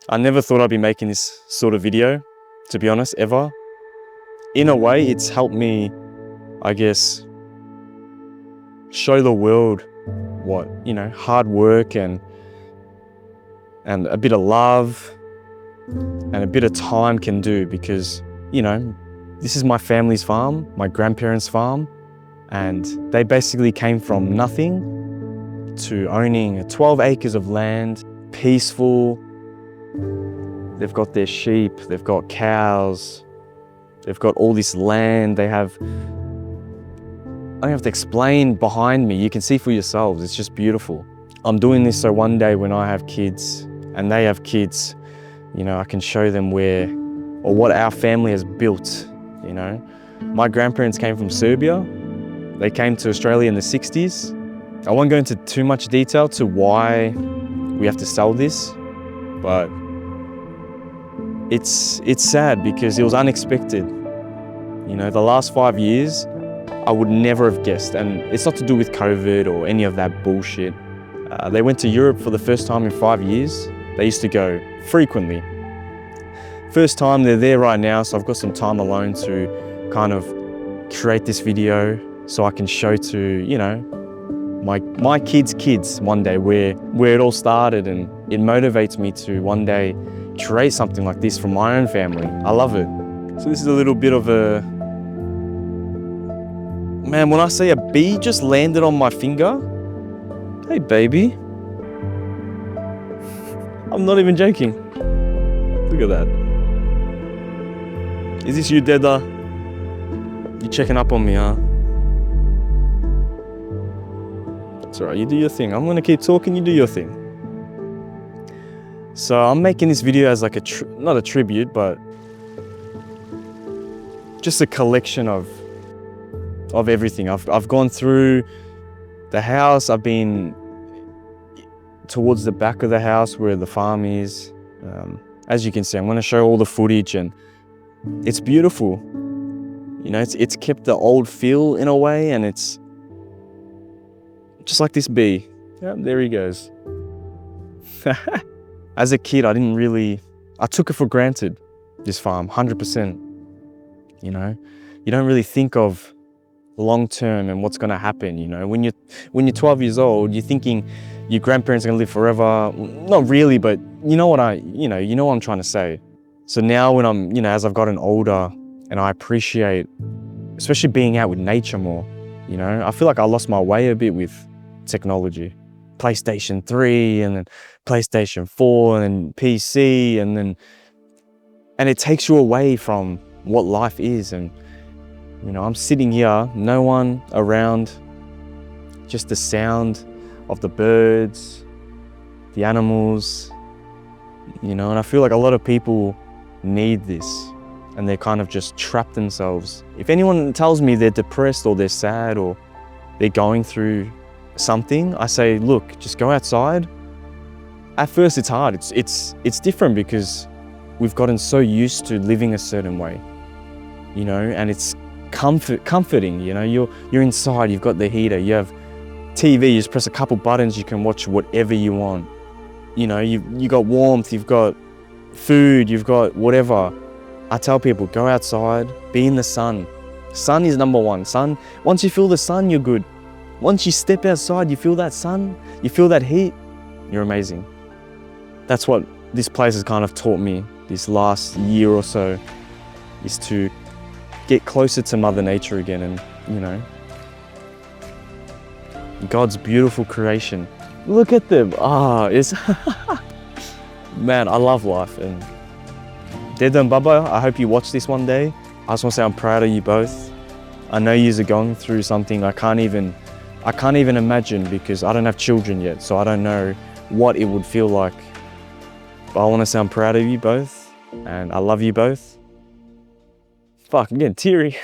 I never thought I'd be making this sort of video, to be honest, ever. In a way, it's helped me, I guess, show the world what, hard work and a bit of love and a bit of time can do, because, this is my family's farm, my grandparents' farm, and they basically came from nothing to owning 12 acres of land, peaceful. They've got their sheep, they've got cows, they've got all this land. I don't have to explain behind me. You can see for yourselves, it's just beautiful. I'm doing this so one day when I have kids and they have kids, I can show them what our family has built, My grandparents came from Serbia. They came to Australia in the 60s. I won't go into too much detail to why we have to sell this, but it's sad because it was unexpected. The last 5 years, I would never have guessed, and it's not to do with COVID or any of that bullshit. They went to Europe for the first time in 5 years. They used to go frequently. First time they're there right now, so I've got some time alone to kind of create this video so I can show to, my kids' one day where it all started, and it motivates me to one day create something like this for my own family. I love it. So this is a little bit of a... Man, when I say a bee just landed on my finger, hey baby. I'm not even joking. Look at that. Is this you, Deda? You checking up on me, huh? It's alright, you do your thing. I'm gonna keep talking, you do your thing. So I'm making this video as like not a tribute, but just a collection of everything. I've gone through the house. I've been towards the back of the house where the farm is. As you can see, I'm going to show all the footage, and it's beautiful. It's kept the old feel in a way, and it's just like this bee. Yeah, there he goes. As a kid, I took it for granted, this farm, 100%. You don't really think of long term and what's going to happen. When you're 12 years old, you're thinking your grandparents are going to live forever. Not really, but you know what I'm trying to say. So now when I'm, as I've gotten older, and I appreciate, especially being out with nature more, I feel like I lost my way a bit with technology. PlayStation 3 and then PlayStation 4 and then PC, and it takes you away from what life is. And I'm sitting here, no one around, just the sound of the birds, the animals, and I feel like a lot of people need this, and they kind of just trap themselves. If anyone tells me they're depressed or they're sad or they're going through something, I say, look, just go outside. At first it's hard, it's different because we've gotten so used to living a certain way, and it's comforting. You're inside, you've got the heater, you have TV, you just press a couple buttons, you can watch whatever you want. You got warmth, you've got food, you've got whatever. I tell people, go outside, be in the sun. Sun is number one. Sun, once you feel the sun, you're good. Once you step outside, you feel that sun, you feel that heat, you're amazing. That's what this place has kind of taught me this last year or so, is to get closer to Mother Nature again, and God's beautiful creation. Look at them. It's man, I love life. And Deda and Baba, I hope you watch this one day. I just want to say I'm proud of you both. I know you're going through something I can't even imagine, because I don't have children yet, so I don't know what it would feel like. But I want to say I'm proud of you both, and I love you both. Fuck, I'm getting teary.